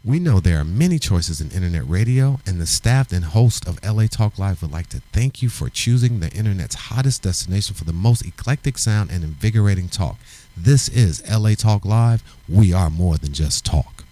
We know there are many choices in internet radio, and the staff and host of LA Talk Live would like to thank you for choosing the internet's hottest destination for the most eclectic sound and invigorating talk. This is LA Talk Live. We are more than just talk.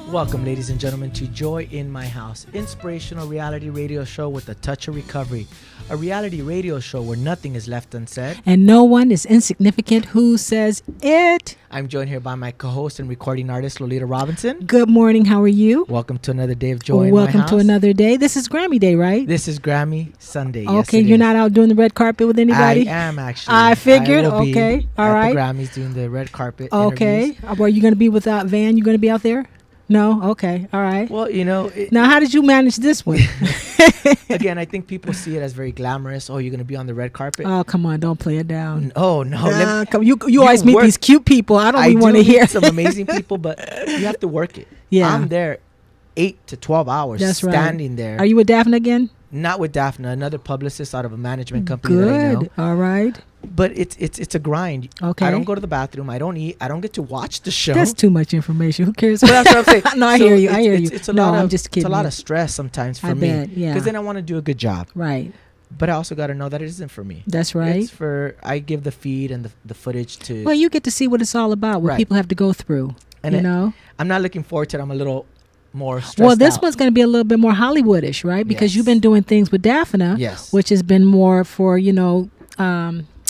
Welcome, ladies and gentlemen, to Joy in My House, inspirational reality radio show with a touch of recovery. A reality radio show where nothing is left unsaid. And no one is insignificant who says it. I'm joined here by my co-host and recording artist, Lolita Robinson. Good morning. How are you? Welcome to another day of Joy in My House. Welcome to another day. This is Grammy Day, right? This is Grammy Sunday. Okay, yes, you're not out doing the red carpet with anybody? I am, actually. I figured. I will be okay. All right. at the Grammys doing the red carpet Okay. interviews. Are you going to be with Van? You going to be out there? No? Okay. All right. Well, you know. Now, how did you manage this one? Again, I think people see it as very glamorous. Oh, you're going to be on the red carpet? Oh, come on. Don't play it down. Oh, no. You always meet these cute people. I don't even want to hear. Some amazing people, but you have to work it. Yeah. I'm there 8 to 12 hours. That's standing right. there. Are you with Daphne again? Not with Daphne, another publicist out of a management company that I know. Good. All right. But it's a grind. Okay. I don't go to the bathroom. I don't eat. I don't get to watch the show. That's too much information. Who cares? Well, that's what I'm saying. No, I hear you. I hear you. It's a no, lot I'm just kidding. It's a lot of stress sometimes for I me. bet, yeah. Because then I want to do a good job. Right. But I also got to know that it isn't for me. That's right. It's I give the feed and the footage to. Well, you get to see what it's all about, what people have to go through. And I'm not looking forward to it. I'm a little more stressed Well, this out. one's going to be a little bit more Hollywoodish, right? Because Yes. you've been doing things with Daphne, Yes. which has been more for,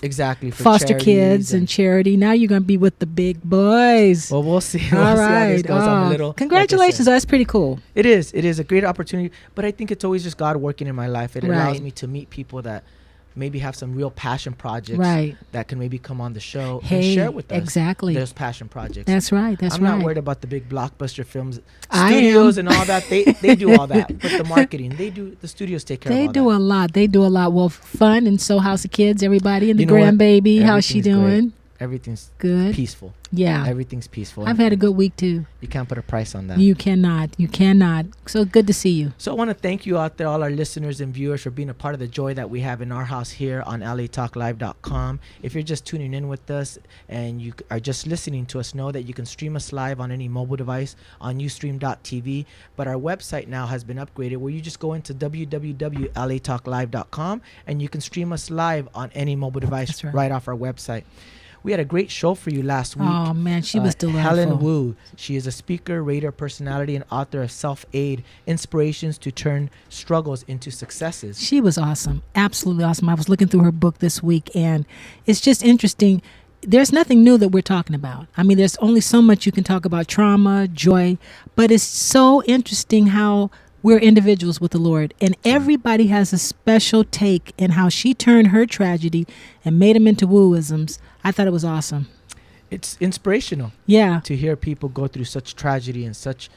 Exactly. For foster charities kids and charity. Now you're going to be with the big boys. Well, we'll see. All We'll see how right. this goes. I'm a little, Congratulations. like I said. That's pretty cool. It is. It is a great opportunity. But I think it's always just God working in my life. It allows Right. me to meet people that maybe have some real passion projects Right. that can maybe come on the show and Hey, share with us exactly. those passion projects. That's right. That's I'm right. not worried about the big blockbuster films, I studios am. and all that. They do all that. But the marketing, the studios take care of all They that. do a lot. They do a lot. Well, fun and so House of Kids, everybody, and the You know what? grandbaby. How's she Everything's great. doing? Everything's Good. peaceful. Yeah. Everything's peaceful. I've had a good week too. You can't put a price on that. You cannot. So good to see you. So I want to thank you out there, all our listeners and viewers, for being a part of the joy that we have in our house here on latalklive.com. If you're just tuning in with us and you are just listening to us, know that you can stream us live on any mobile device on ustream.tv. But our website now has been upgraded where you just go into www.latalklive.com and you can stream us live on any mobile device right off our website. We had a great show for you last week. Oh, man, she was delightful. Helen Wu. She is a speaker, radio personality, and author of Self-Aid, Inspirations to Turn Struggles into Successes. She was awesome. Absolutely awesome. I was looking through her book this week, and it's just interesting. There's nothing new that we're talking about. I mean, there's only so much you can talk about trauma, joy, but it's so interesting how we're individuals with the Lord, and everybody has a special take in how she turned her tragedy and made them into wooisms. I thought it was awesome. It's inspirational. Yeah. To hear people go through such tragedy and such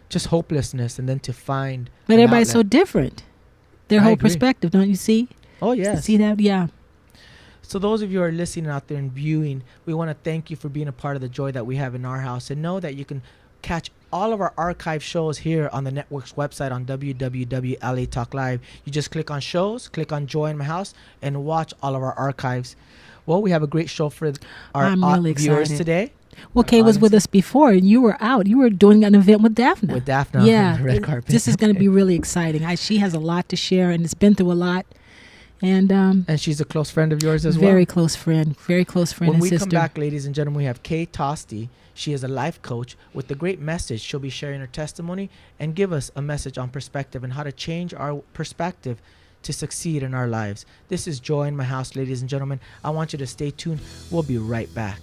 just hopelessness, and then to find. But everybody's so different. Their whole perspective, don't you see? Oh, yes. See that? Yeah. So those of you who are listening out there and viewing, we want to thank you for being a part of the joy that we have in our house, and know that you can catch all of our archive shows here on the network's website on www.latalklive. You just click on shows, click on Joy in My House, and watch all of our archives. Well, we have a great show for our really viewers excited today. Well, Kay was with us before, and you were out. You were doing an event with Daphne. With Daphne on the red carpet. This is going to be really exciting. She has a lot to share, and it's been through a lot. And she's a close friend of yours as well. Very close friend and sister. When we come back, ladies and gentlemen, we have Kay Tosti. She is a life coach with a great message. She'll be sharing her testimony and give us a message on perspective and how to change our perspective to succeed in our lives. This is Joy in My House, ladies and gentlemen. I want you to stay tuned. We'll be right back.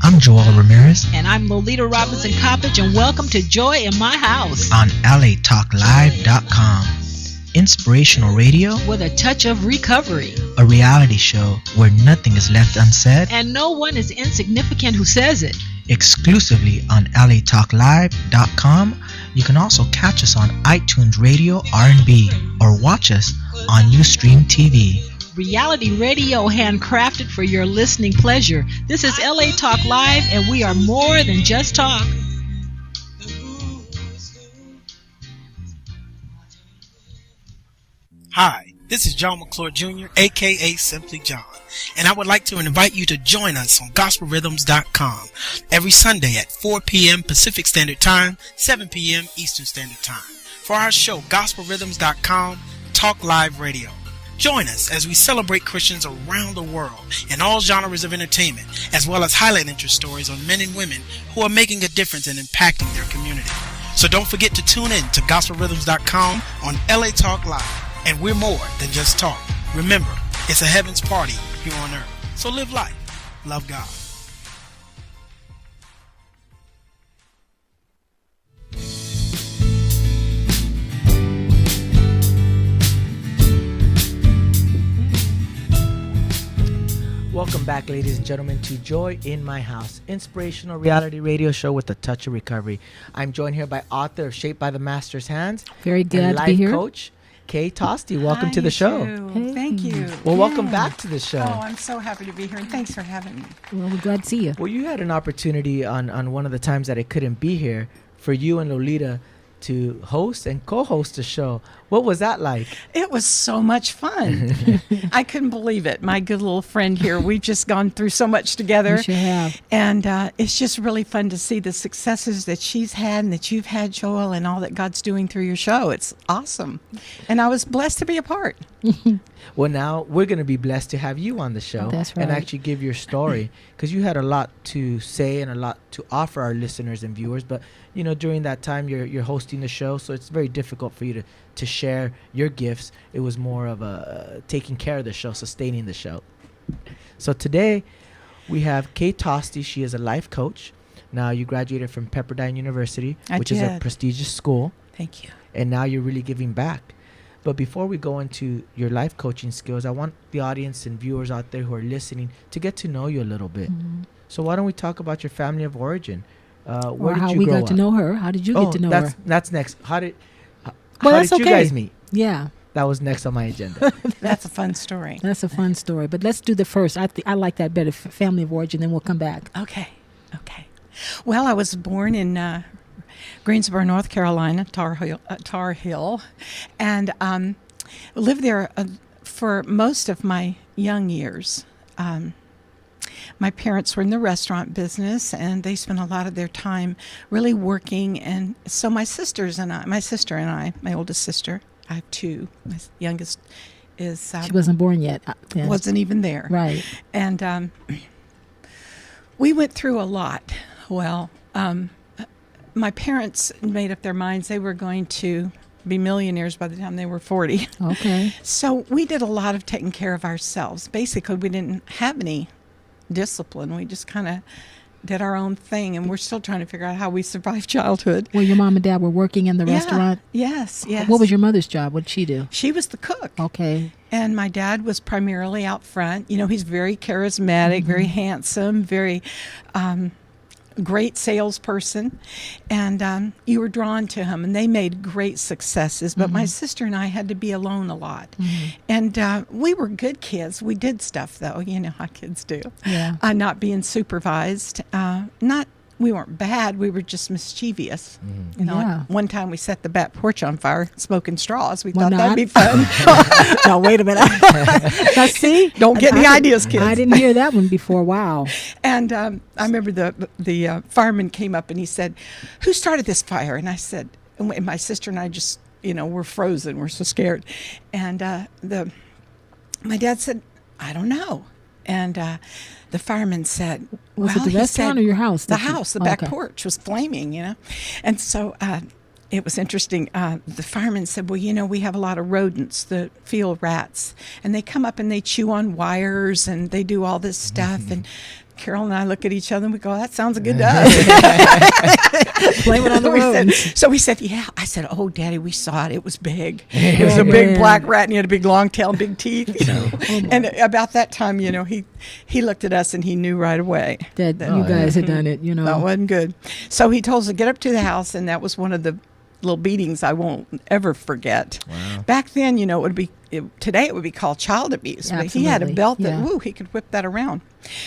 I'm Joel Ramirez. And I'm Lolita Robinson Coppage, and welcome to Joy in My House On LATalkLive.com. Inspirational radio with a touch of recovery. A reality show where nothing is left unsaid. And no one is insignificant who says it. Exclusively on LATalkLive.com. You can also catch us on iTunes Radio R&B or watch us on Ustream TV. Reality radio handcrafted for your listening pleasure. This is LA Talk Live, and we are more than just talk. Hi, this is John McClure Jr., aka Simply John, and I would like to invite you to join us on gospelrhythms.com every Sunday at 4 p.m. Pacific Standard Time, 7 p.m. Eastern Standard Time for our show gospelrhythms.com Talk Live Radio. Join us as we celebrate Christians around the world in all genres of entertainment, as well as highlight interest stories on men and women who are making a difference and impacting their community. So don't forget to tune in to gospelrhythms.com on LA Talk Live. And we're more than just talk. Remember, it's a heaven's party here on earth. So live life. Love God. Welcome back, ladies and gentlemen, to Joy in My House, inspirational reality radio show with a touch of recovery. I'm joined here by author of Shaped by the Master's Hands. Very good and to be here. life coach, Kay Tosti. Welcome Hi, to the show. Hey. Thank you. Well, welcome back to the show. Oh, I'm so happy to be here, and thanks for having me. Well, we're glad to see you. Well, you had an opportunity on one of the times that I couldn't be here for you and Lolita to host and co-host the show. What was that like? It was so much fun. I couldn't believe it. My good little friend here, we've just gone through so much together. We sure have. And it's just really fun to see the successes that she's had and that you've had, Joel, and all that God's doing through your show. It's awesome. And I was blessed to be a part. Well, now we're going to be blessed to have you on the show. That's right. And actually give your story, because you had a lot to say and a lot to offer our listeners and viewers. But, you know, during that time, you're hosting the show, so it's very difficult for you to share your gifts. It was more of a taking care of the show, sustaining the show. So today we have Kay Tosti. She is a life coach. Now, you graduated from Pepperdine University, which is a prestigious school. Thank you. And now you're really giving back. But before we go into your life coaching skills, I want the audience and viewers out there who are listening to get to know you a little bit. Mm-hmm. So why don't we talk about your family of origin? Where did how you we grow got up? to know her. How did you get to know her? That's next. How did that's you guys meet? Yeah. That was next on my agenda. That's a fun story. That's a fun story. But let's do the first. I like that better, family of origin, then we'll come back. Okay. Well, I was born in Greensboro, North Carolina, Tar Heel, and lived there for most of my young years. My parents were in the restaurant business, and they spent a lot of their time really working. And so my sister and I, my oldest sister, I have two. My youngest is she wasn't born yet. Wasn't even there. Right. And we went through a lot. Well, my parents made up their minds they were going to be millionaires by the time they were 40. Okay. So we did a lot of taking care of ourselves. Basically, we didn't have any discipline. We just kind of did our own thing, and we're still trying to figure out how we survived childhood. Well, your mom and dad were working in the restaurant? Yes. What was your mother's job? What did she do? She was the cook. Okay. And my dad was primarily out front. You know, he's very charismatic, very handsome, very great salesperson, and you were drawn to him, and they made great successes. But my sister and I had to be alone a lot, and we were good kids. We did stuff, though, you know how kids do. Yeah. Not being supervised. We weren't bad. We were just mischievous. You know, like one time we set the back porch on fire, smoking straws. We thought that'd be fun. No, wait a minute. Now, see, don't get any ideas, kids. I didn't hear that one before. Wow. And I remember the fireman came up and he said, "Who started this fire?" And I said, and my sister and I just, you know, we're frozen. We're so scared. And my dad said, "I don't know." And the fireman said, Was it the restaurant or your house? The house, the back porch was flaming, you know. And so it was interesting. The fireman said, well, you know, we have a lot of rodents, the field rats, and they come up and they chew on wires and they do all this stuff. And Carol and I look at each other and we go, that sounds good to us. Blame it on the road. So we said, yeah. I said, oh, Daddy, we saw it. It was big. It was a big black rat, and he had a big long tail, big teeth. And about that time, he looked at us and he knew right away that you guys had done it. That wasn't good. So he told us to get up to the house, and that was one of the little beatings I won't ever forget. Wow. Back then, it would be today it would be called child abuse. But he had a belt that he could whip that around.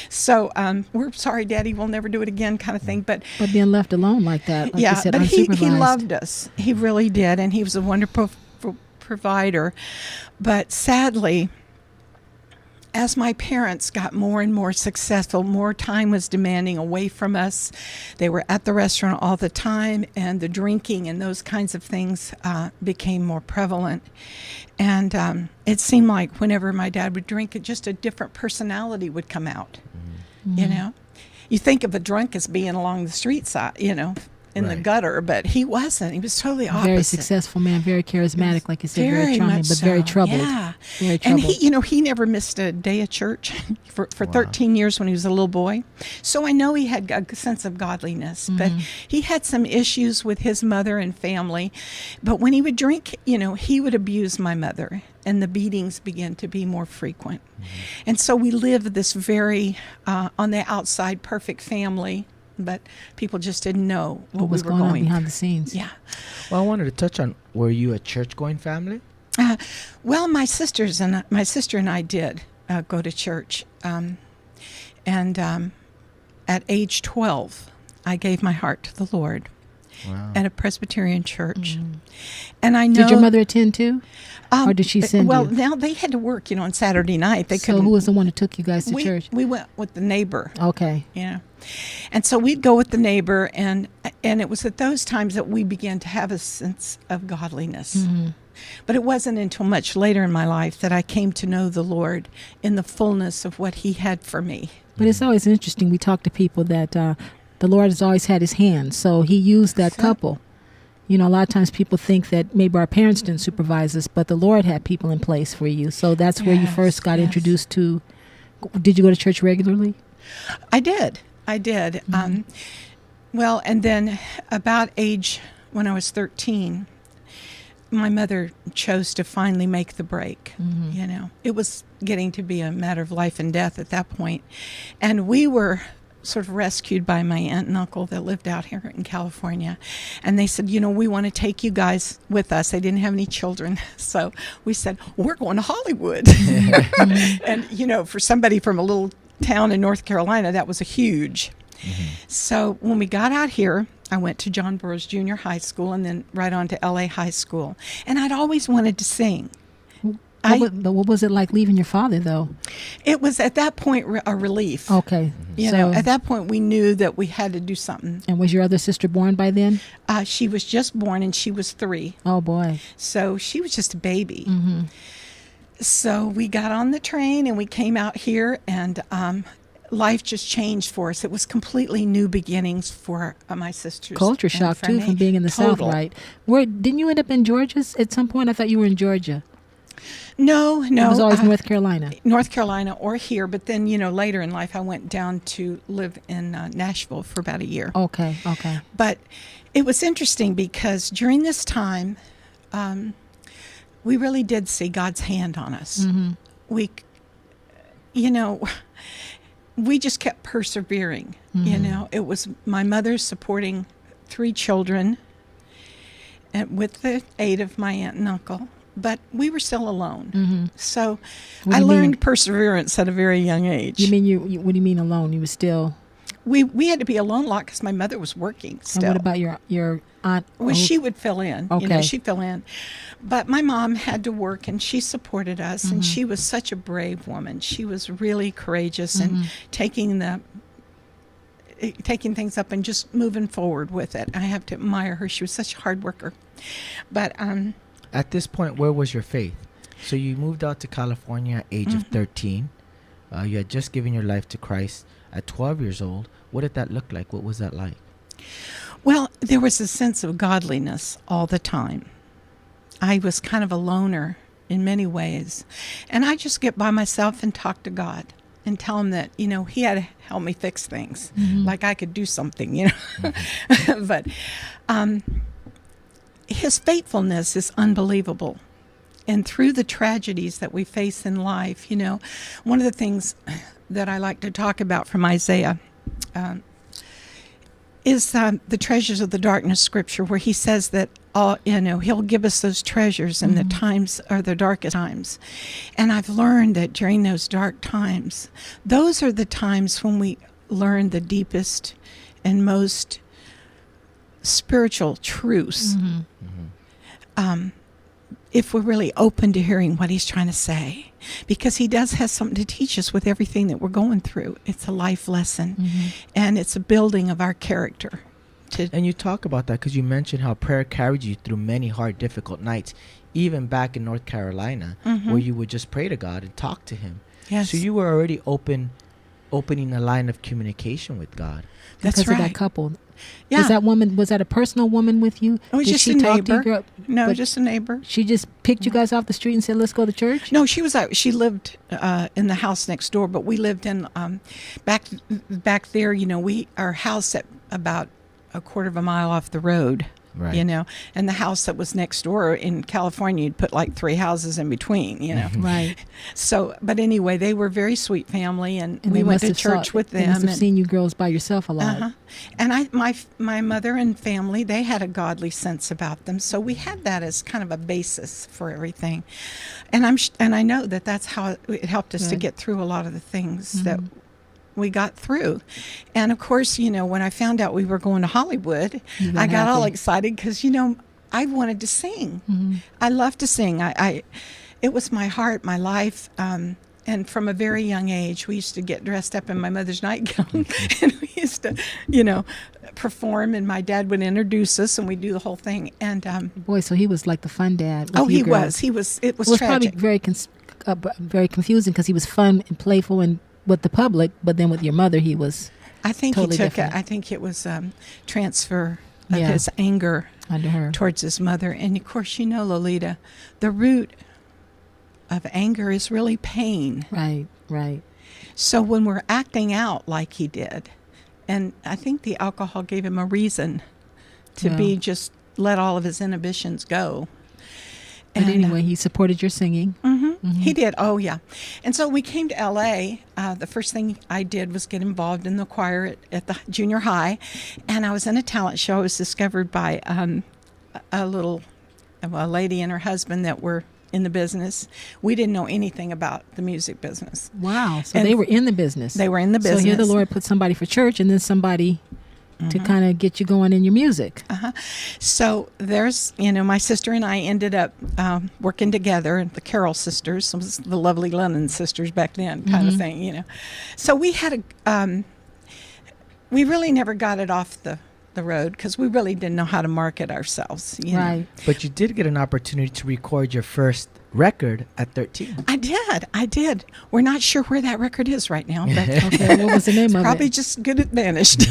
So we're sorry, Daddy, we'll never do it again, kind of thing. But being left alone like that, like you said, but he unsupervised. loved us. He really did, and he was a wonderful provider. But sadly, as my parents got more and more successful, more time was demanding away from us. They were at the restaurant all the time, and the drinking and those kinds of things became more prevalent. And it seemed like whenever my dad would drink, just a different personality would come out. Mm-hmm. You think of a drunk as being along the street side, in the gutter, but he wasn't. He was totally opposite. Very successful man, very charismatic, like you said, very charming, but very troubled. Yeah. Very troubled. And he never missed a day of church for 13 years when he was a little boy. So I know he had a sense of godliness, but he had some issues with his mother and family. But when he would drink, he would abuse my mother, and the beatings began to be more frequent. And so we lived this very, on the outside, perfect family, but people just didn't know what was we were going on going behind the scenes. Yeah. Well, I wanted to touch on, were you a church-going family? Well, my sister and I did go to church. And at age 12, I gave my heart to the Lord. Wow. At a Presbyterian church. And I know... Did your mother attend too? Or did she send you? Well, now they had to work, on Saturday night. So who was the one who took you guys to church? We went with the neighbor. Okay. And so we'd go with the neighbor, and it was at those times that we began to have a sense of godliness. Mm-hmm. But it wasn't until much later in my life that I came to know the Lord in the fullness of what He had for me. But it's always interesting. We talk to people that the Lord has always had His hand, so He used that couple. A lot of times people think that maybe our parents didn't supervise us, but the Lord had people in place for you. So that's where you first got introduced to. Did you go to church regularly? I did. Mm-hmm. Well, and then about when I was 13, my mother chose to finally make the break. Mm-hmm. It was getting to be a matter of life and death at that point. And we were sort of rescued by my aunt and uncle that lived out here in California. And they said, we want to take you guys with us. They didn't have any children. So we said, we're going to Hollywood. And, for somebody from a little town in North Carolina, that was a huge. Mm-hmm. So when we got out here, I went to John Burroughs Junior High School and then right on to LA High School. And I'd always wanted to sing. What was it like leaving your father, though? It was at that point a relief. Okay. At that point we knew that we had to do something. And was your other sister born by then? She was just born, and she was 3. Oh, boy. So she was just a baby. Mm-hmm. So we got on the train, and we came out here, and life just changed for us. It was completely new beginnings for my sisters. Culture shock, too, from being in the South, right? Didn't you end up in Georgia at some point? I thought you were in Georgia. No. It was always North Carolina. North Carolina or here, but then, later in life I went down to live in Nashville for about a year. Okay. But it was interesting because during this time, we really did see God's hand on us. Mm-hmm. We just kept persevering. Mm-hmm. It was my mother supporting 3 children and with the aid of my aunt and uncle. But we were still alone. Mm-hmm. So I learned perseverance at a very young age. You mean what do you mean alone? You were still... We had to be alone a lot because my mother was working still. And what about your aunt? Well, she would fill in. Okay. She'd fill in. But my mom had to work, and she supported us, and she was such a brave woman. She was really courageous and taking things up and just moving forward with it. I have to admire her. She was such a hard worker. But... At this point, where was your faith? So you moved out to California at age of 13. You had just given your life to Christ at 12 years old. What did that look like? What was that like? Well, there was a sense of godliness all the time. I was kind of a loner in many ways. And I just get by myself and talk to God. and tell him that, he had to help me fix things. Like I could do something, But his faithfulness is unbelievable. And through the tragedies that we face in life, one of the things that I like to talk about from Isaiah is the treasures of the darkness scripture, where he says that he'll give us those treasures in the times are the darkest times. And I've learned that during those dark times, those are the times when we learn the deepest and most spiritual truths. If we're really open to hearing what he's trying to say, because he does have something to teach us with everything that we're going through. It's a life lesson, and it's a building of our character. And you talk about that because you mentioned how prayer carried you through many hard, difficult nights, even back in North Carolina, where you would just pray to God and talk to him. Yes. So you were already opening a line of communication with God. That's because right. of that couple. Yeah. Was that a personal woman with you? It was Did just she a talk to neighbor. you? No, just a neighbor. She just picked you guys off the street and said, "Let's go to church"? No, she lived in the house next door, but we lived in back there. Our house at about a quarter of a mile off the road. Right. And the house that was next door in California, you'd put like 3 houses in between, Right. So, but anyway, they were a very sweet family, and we they went must to have church with them. They must have and, seen you girls by yourself a lot. And my mother and family, they had a godly sense about them, so we had that as kind of a basis for everything. And I know that that's how it helped us to get through a lot of the things that we got through. And of course, when I found out we were going to Hollywood, I got all excited because, I wanted to sing. I love to sing. It was my heart, my life. And from a very young age, we used to get dressed up in my mother's nightgown and we used to, perform, and my dad would introduce us and we'd do the whole thing. And Boy, so he was like the fun dad. oh, he was. It was tragic. Probably very confusing because he was fun and playful and with the public, but then with your mother, he was. I think totally he took different. I think it was transfer of his anger under her towards his mother. And of course, Lolita, the root of anger is really pain. Right. So when we're acting out like he did, and I think the alcohol gave him a reason to be just let all of his inhibitions go. But anyway, he supported your singing. He did. Oh, yeah. And so we came to L.A. The first thing I did was get involved in the choir at the junior high. And I was in a talent show. I was discovered by a lady and her husband that were in the business. We didn't know anything about the music business. Wow. So And they were in the business. They were in the business. So here the Lord put somebody for church and then somebody to kind of get you going in your music. So there's, my sister and I ended up working together. The Carroll sisters, was the lovely Lennon sisters back then, kind of thing, So we had we really never got it off the road because we really didn't know how to market ourselves. Right. But you did get an opportunity to record your first record at 13. I did. We're not sure where that record is right now. But Okay, what was the name of probably it? just good it vanished.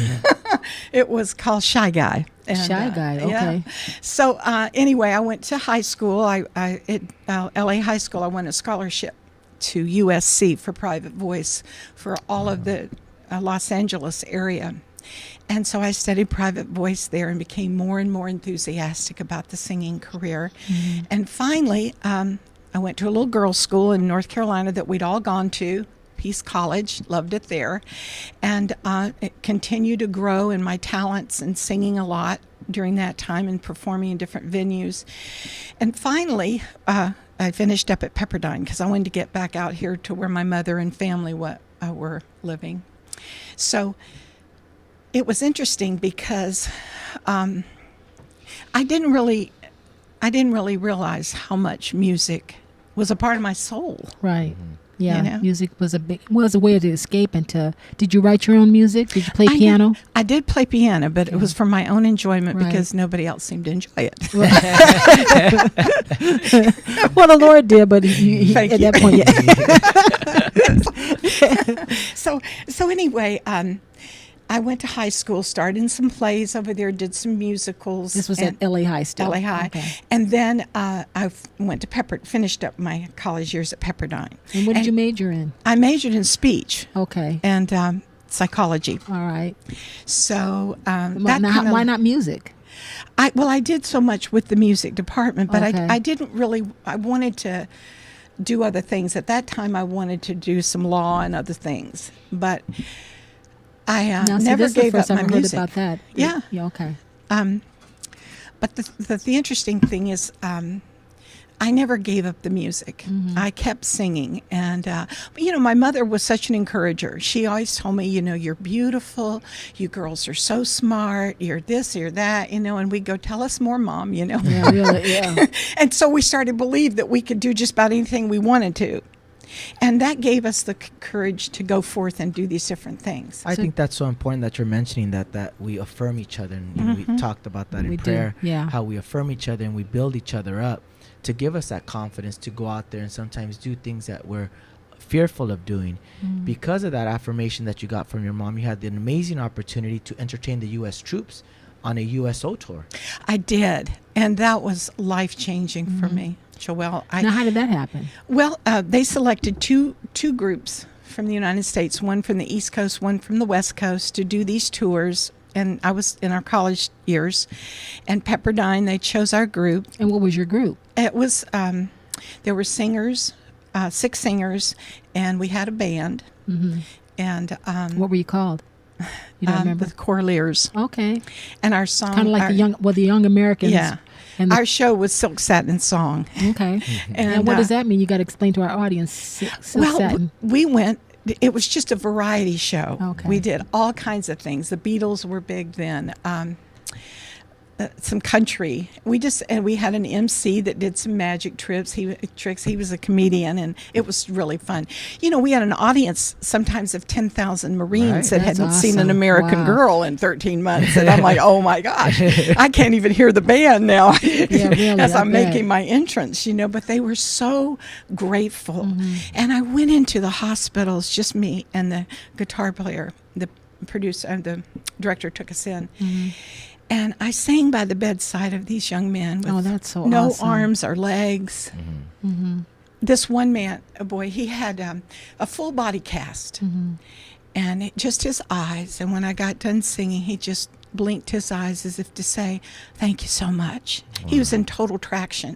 It was called Shy Guy. And, Shy Guy, okay. Yeah. So anyway, I went to high school. At LA High School, I won a scholarship to USC for private voice for all of the Los Angeles area. And so I studied private voice there and became more and more enthusiastic about the singing career. And finally, I went to a little girls' school in North Carolina that we'd all gone to, Peace College, loved it there, and it continued to grow in my talents and singing a lot during that time and performing in different venues. And finally, I finished up at Pepperdine because I wanted to get back out here to where my mother and family were living. So it was interesting because I didn't really realize how much music was a part of my soul. Right. Yeah, music was a way to escape and to. Did you write your own music? Did you play piano? I did play piano, but it was for my own enjoyment because nobody else seemed to enjoy it. Well, the Lord did, but he at that point, So anyway, I went to high school, started in some plays over there, did some musicals. This was at LA High still. LA High. Okay. And then went to finished up my college years at Pepperdine. And what did you major in? I majored in speech Okay. and psychology. All right. So Why not music? I did so much with the music department, but Okay. I didn't really, I wanted to do other things. At that time, I wanted to do some law and other things, but I Now, see, never this is the gave up first I've my heard music. about that. Yeah. Yeah. Okay. But the interesting thing is, I never gave up the music. Mm-hmm. I kept singing. And, my mother was such an encourager. She always told me, you're beautiful. You girls are so smart. You're this, you're that, and we'd go, tell us more, Mom, Yeah. Really. Yeah. And so we started to believe that we could do just about anything we wanted to. And that gave us the courage to go forth and do these different things. I think that's so important that you're mentioning that we affirm each other. And we talked about that We in do, prayer. yeah. How we affirm each other and we build each other up to give us that confidence to go out there and sometimes do things that we're fearful of doing. Because of that affirmation that you got from your mom, you had the amazing opportunity to entertain the U.S. troops on a USO tour. I did. And that was life-changing for me, Joelle. Now, how did that happen? Well, they selected two groups from the United States, one from the East Coast, one from the West Coast, to do these tours. And I was in our college years. And Pepperdine, they chose our group. And what was your group? It was, there were singers, 6 singers, and we had a band. And What were you called? You don't remember? the Corliers. Okay. And our song, Kind of like the young Americans. yeah. And Our show was Silk Satin Song. okay. And And what does that mean? You got to explain to our audience. Silk Well, satin. we went. It was just a variety show. Okay. We did all kinds of things. The Beatles were big then. Some country. We had an MC that did some magic tricks. He was a comedian, and it was really fun. We had an audience sometimes of 10,000 Marines Right. that That's hadn't seen an awesome. American Wow. Girl in 13 months, and I'm like, oh my gosh, I can't even hear the band now really, as I I'm bet. making my entrance. But they were so grateful, and I went into the hospitals, just me and the guitar player, the producer, and the director took us in. And I sang by the bedside of these young men with That's so no awesome. arms or legs. This one man, a boy, he had a full body cast, and just his eyes. And when I got done singing, he just blinked his eyes as if to say, thank you so much. He was in total traction.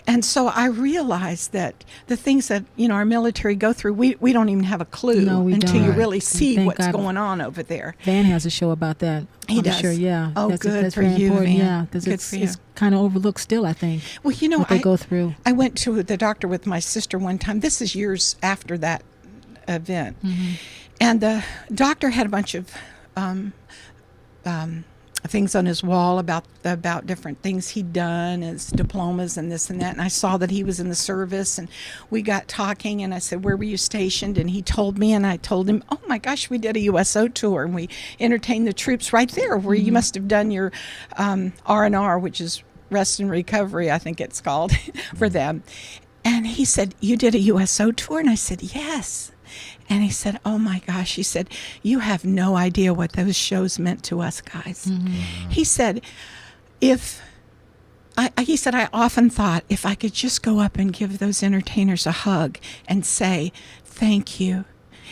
And so I realized that the things that, our military go through, we don't even have a clue No, we until you don't. really And see thank what's God. going on over there. Van has a show about that. He I'm does. sure, yeah. Oh, good that's for very you, important, Van. yeah, because Good it's for you. kind of overlooked still, I think. Well, what they go through. I went to the doctor with my sister one time. This is years after that event. And the doctor had a bunch of things on his wall about different things he'd done, his diplomas and this and that. And I saw that he was in the service, and we got talking, and I said, where were you stationed? And he told me, and I told him, oh my gosh, we did a USO tour, and we entertained the troops right there where you must have done your R&R, which is rest and recovery, I think it's called, for them. And he said, you did a USO tour? And I said, yes. And he said, oh my gosh, he said, you have no idea what those shows meant to us guys. He said, I often thought if I could just go up and give those entertainers a hug and say, thank you.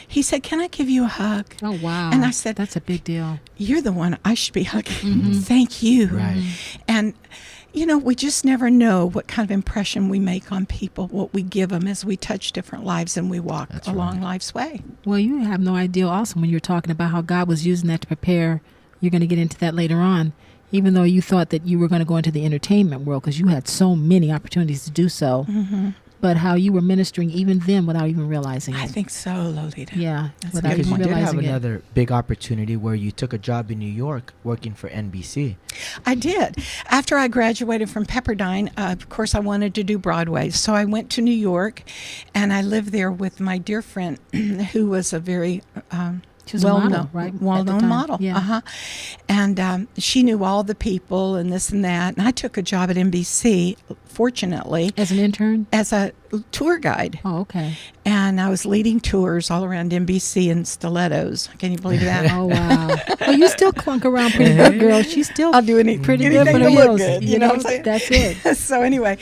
He said, can I give you a hug? Oh, wow. And I said, that's a big deal. you're the one I should be hugging. Thank you. Right. And, we just never know what kind of impression we make on people, what we give them as we touch different lives and we walk along life's way. Well, you have no idea also when you're talking about how God was using that to prepare. You're going to get into that later on, even though you thought that you were going to go into the entertainment world because you had so many opportunities to do so. But how you were ministering even then without even realizing it. I think so, Lolita. Yeah, That's without a good even You did have realizing it. another big opportunity where you took a job in New York working for NBC. I did. After I graduated from Pepperdine, of course, I wanted to do Broadway. So I went to New York, and I lived there with my dear friend, who was a very She was a model, right? At the Well-known time. model. Yeah. And she knew all the people and this and that. And I took a job at NBC, fortunately, As an intern? as a tour guide. Oh, okay. And I was leading tours all around NBC in stilettos. Can you believe that? Oh, wow. Well, you still clunk around pretty good, girl. She's still I'll do pretty anything good for the to look heels. good, you know what I'm saying? That's it. So anyway,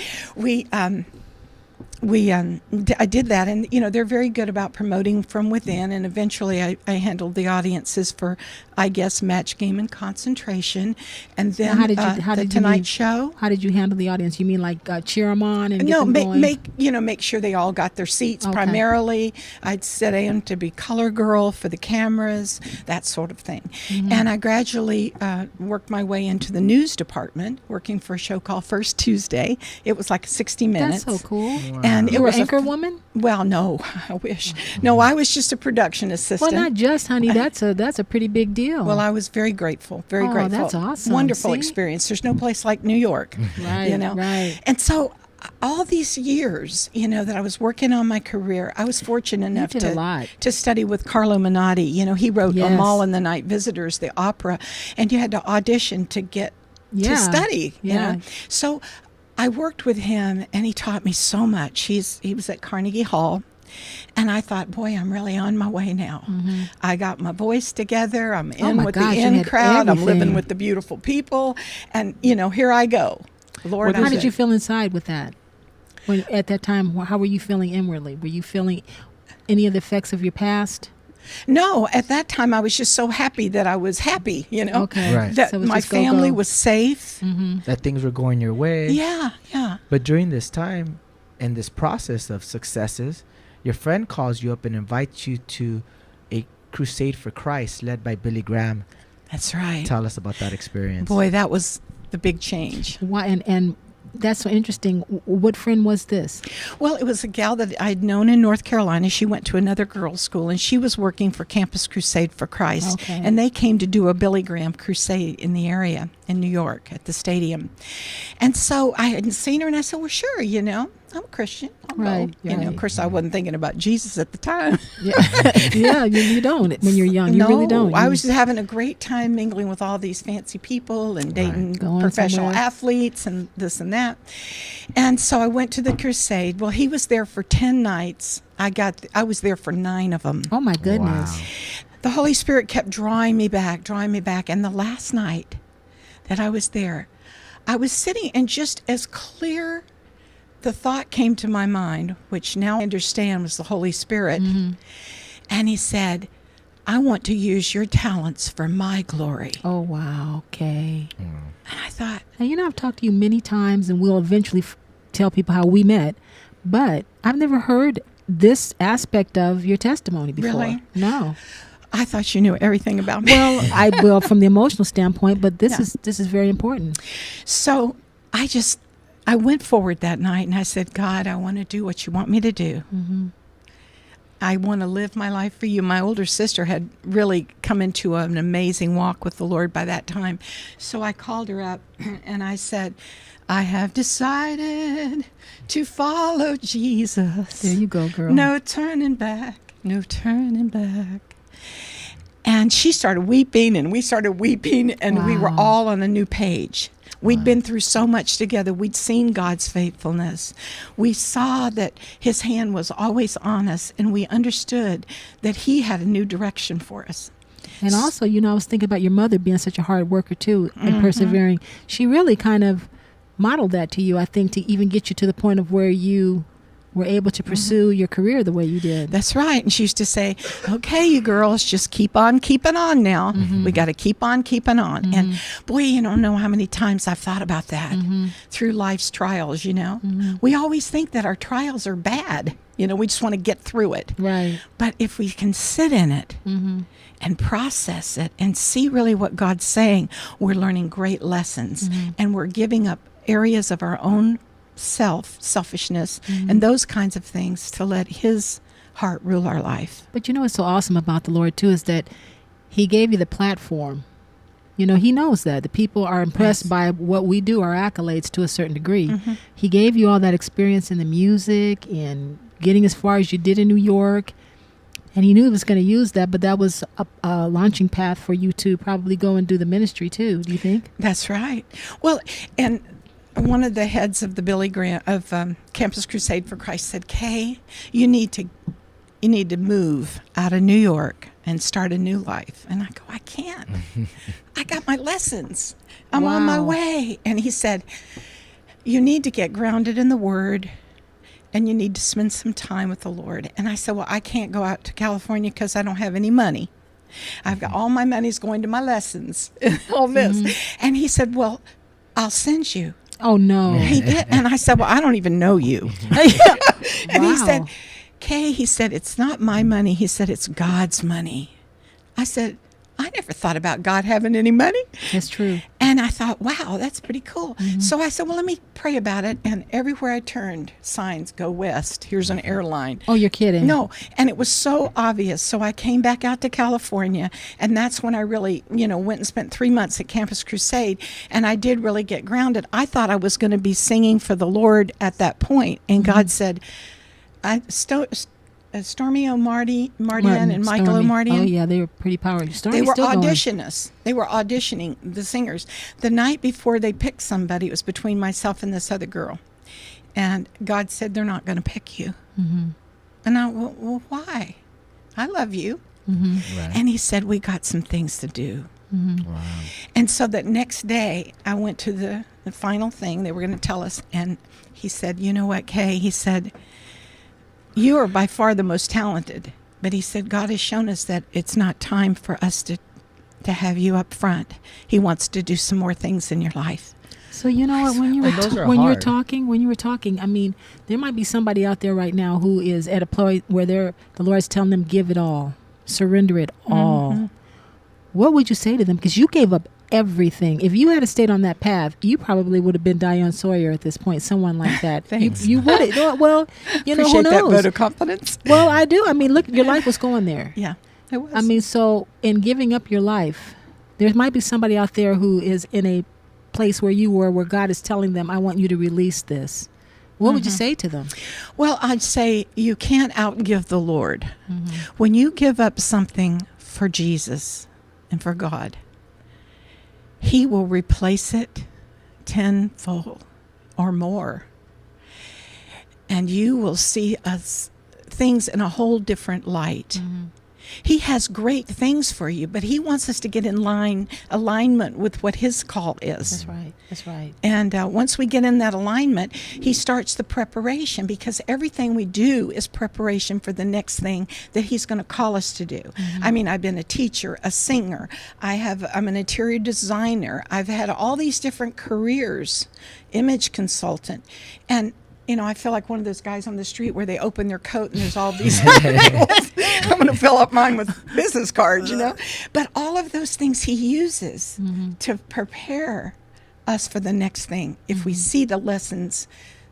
I did that, and they're very good about promoting from within. And eventually, I handled the audiences for, I guess, Match Game and Concentration, and then How did the you Tonight mean- Show. How did you handle the audience? You mean like cheer them on and get No, them going? make sure they all got their seats. Okay. Primarily, I'd set in to be color girl for the cameras, that sort of thing. Mm-hmm. And I gradually worked my way into the news department, working for a show called First Tuesday. It was like 60 minutes. That's so cool. And You it were was an anchor woman? Well, no, I wish. No, I was just a production Well, assistant. not just, honey. That's a pretty big deal. Well, I was very grateful, very Oh, grateful. that's awesome. Wonderful See? experience. There's no place like New York, right, right. And so all these years, that I was working on my career, I was fortunate enough did a lot. to study with Carlo Menotti. He wrote Yes. Amal and the Night Visitors, the opera, and you had to audition to get to Yeah. study. Yeah. So I worked with him, and he taught me so much. He was at Carnegie Hall. And I thought, boy, I'm really on my way now. Mm-hmm. I got my voice together. I'm Oh in my with gosh, the you in had crowd. I'm living everything. with the beautiful people. And, here I go. Lord, How I'm did good. you feel inside with that? When at that time, how were you feeling inwardly? Were you feeling any of the effects of your past? No, at that time I was just so happy that I was happy, Okay. Right. that So it was my just go, family go. was safe. That things were going your way. Yeah, yeah. But during this time, in this process of successes, your friend calls you up and invites you to a crusade for Christ led by Billy Graham. That's right. Tell us about that experience. Boy, that was the big change. Why? And that's so interesting. What friend was this? Well, it was a gal that I'd known in North Carolina. She went to another girls' school, and she was working for Campus Crusade for Christ. Okay. And they came to do a Billy Graham crusade in the area in New York at the stadium. And so I hadn't seen her, and I said, well, sure, I'm a Christian. I'll Right, go. right. Of course, I wasn't thinking about Jesus at the time. Yeah, yeah. You don't when you're young. You No, really don't. I You- was just having a great time mingling with all these fancy people and dating Going professional somewhere. athletes and this and that. And so I went to the crusade. Well, he was there for 10 nights. I was there for 9 of them. Oh my goodness. Wow. The Holy Spirit kept drawing me back. And the last night that I was there, I was sitting, and just as clear the thought came to my mind, which now I understand was the Holy Spirit. And he said, I want to use your talents for my glory. Oh wow. Okay. And I thought, Now, I've talked to you many times, and we'll eventually tell people how we met, but I've never heard this aspect of your testimony before. Really? No. I thought you knew everything about me. Well, I will from the emotional standpoint, but this Yeah. is very important. So I went forward that night and I said, God, I want to do what you want me to do. I want to live my life for you. My older sister had really come into an amazing walk with the Lord by that time. So I called her up and I said, I have decided to follow Jesus. There you go, girl. No turning back, no turning back. And she started weeping, and we started weeping, and we were Wow. all on a new page. We'd been through so much together. We'd seen God's faithfulness. We saw that his hand was always on us, and we understood that he had a new direction for us. And also, I was thinking about your mother being such a hard worker too and persevering. She really kind of modeled that to you, I think, to even get you to the point of where you were able to pursue your career the way you did. That's right. And she used to say, okay, you girls, just keep on keeping on now. We got to keep on keeping on. And boy, you don't know how many times I've thought about that through life's trials, We always think that our trials are bad. We just want to get through it. Right. But if we can sit in it and process it and see really what God's saying, we're learning great lessons. And we're giving up areas of our own selfishness and those kinds of things to let his heart rule our life. But what's so awesome about the Lord too is that he gave you the platform. He knows that the people are impressed by what we do, our accolades to a certain degree. He gave you all that experience in the music and getting as far as you did in New York. And he knew he was going to use that, but that was a launching path for you to probably go and do the ministry too. Do you think? That's right. Well, and one of the heads of the Billy Graham of Campus Crusade for Christ said, "Kay, you need to move out of New York and start a new life." And I go, "I can't. I got my lessons. I'm on my way." And he said, "You need to get grounded in the Word, and you need to spend some time with the Lord." And I said, "Well, I can't go out to California because I don't have any money. I've got all my money's going to my lessons, all this." And he said, "Well, I'll send you." Oh, no. He did. And I said, "Well, I don't even know you." And he said, "Kay," he said, "it's not my money." He said, "It's God's money." I said, "I never thought about God having any money." That's true. And I thought, wow, that's pretty cool. So I said, well, let me pray about it. And everywhere I turned, signs, "Go west. Here's an airline." Oh, you're kidding. No. And it was so obvious. So I came back out to California. And that's when I really, went and spent 3 months at Campus Crusade. And I did really get grounded. I thought I was going to be singing for the Lord at that point. And God said, Stormy O'Mardian and Michael Stormy. O'Mardian. Oh, yeah, they were pretty powerful. They were They were auditioning, the singers. The night before they picked somebody, it was between myself and this other girl. And God said, "They're not going to pick you." And I went, "Well, why? I love you." Right. And he said, "We got some things to do." Wow. And so that next day, I went to the final thing they were going to tell us. And he said, "You know what, Kay?" He said, "You are by far the most talented." But he said, "God has shown us that it's not time for us to have you up front. He wants to do some more things in your life." So you know what? When you And those are were hard. talking, I mean, there might be somebody out there right now who is at a point where the Lord's telling them, "Give it all, surrender it all." What would you say to them? Because you gave up everything. If you had stayed on that path, you probably would have been Diane Sawyer at this point. Someone like that. Thanks. You would have. Well, who Appreciate that knows? vote of confidence. Well, I do. I mean, look, your life was going there. Yeah, it was. I mean, so in giving up your life, there might be somebody out there who is in a place where you were, where God is telling them, "I want you to release this." What would you say to them? Well, I'd say you can't outgive the Lord. When you give up something for Jesus and for God, He will replace it tenfold or more. And you will see things in a whole different light. He has great things for you, but He wants us to get in alignment with what His call is. That's right. That's right. And once we get in that alignment, He starts the preparation, because everything we do is preparation for the next thing that He's going to call us to do. I mean, I've been a teacher, a singer. I'm an interior designer. I've had all these different careers, image consultant. And I feel like one of those guys on the street where they open their coat and there's all these I'm going to fill up mine with business cards, But all of those things He uses to prepare us for the next thing if we see the lessons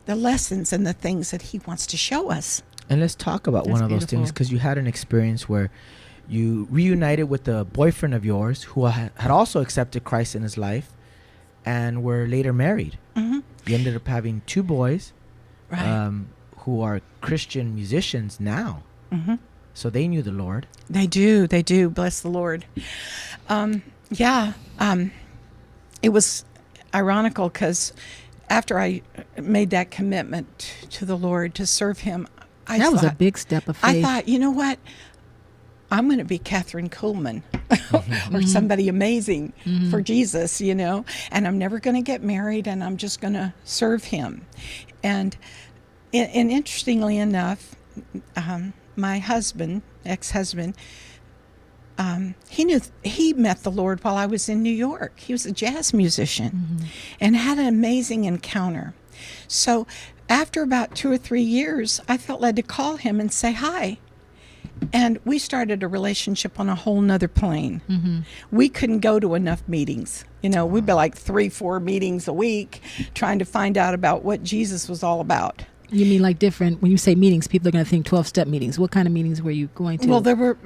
and the things that He wants to show us. And let's talk about That's one of those beautiful. things, because you had an experience where you reunited with a boyfriend of yours who had also accepted Christ in his life and were later married. You ended up having 2 boys. Right. Who are Christian musicians now. So they knew the Lord. They do. Bless the Lord. It was ironical because after I made that commitment to the Lord to serve Him, That was a big step of faith. I thought, you know what? I'm going to be Catherine Kuhlman or somebody amazing for Jesus, and I'm never going to get married, and I'm just going to serve Him. And interestingly enough, my husband, ex-husband, he met the Lord while I was in New York. He was a jazz musician and had an amazing encounter. So after about 2 or 3 years, I felt led to call him and say hi. And we started a relationship on a whole nother plane. We couldn't go to enough meetings. We'd be like 3-4 meetings a week trying to find out about what Jesus was all about. You mean like different, when you say meetings, people are going to think 12-step meetings. What kind of meetings were you going to? Well, there were,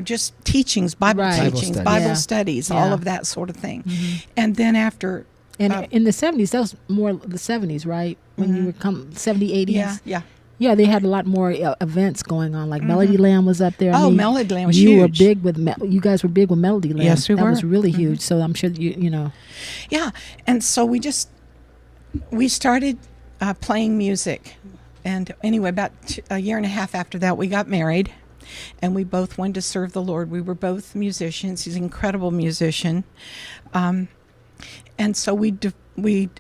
just teachings, Bible Right. teachings, Bible Bible Yeah. studies, Yeah. all of that sort of thing. And then after... And in the 70s, that was more the 70s, right? When you were 70s, 80s? Yeah. Yeah, they had a lot more events going on. Like Melody Land was up there. Melody Land was you huge. were big with you guys were big with Melody Land. Yes, we were. That was really huge. So I'm sure you know. Yeah, and so we started playing music, and anyway, about a year and a half after that, we got married, and we both wanted to serve the Lord. We were both musicians. He's an incredible musician, and so which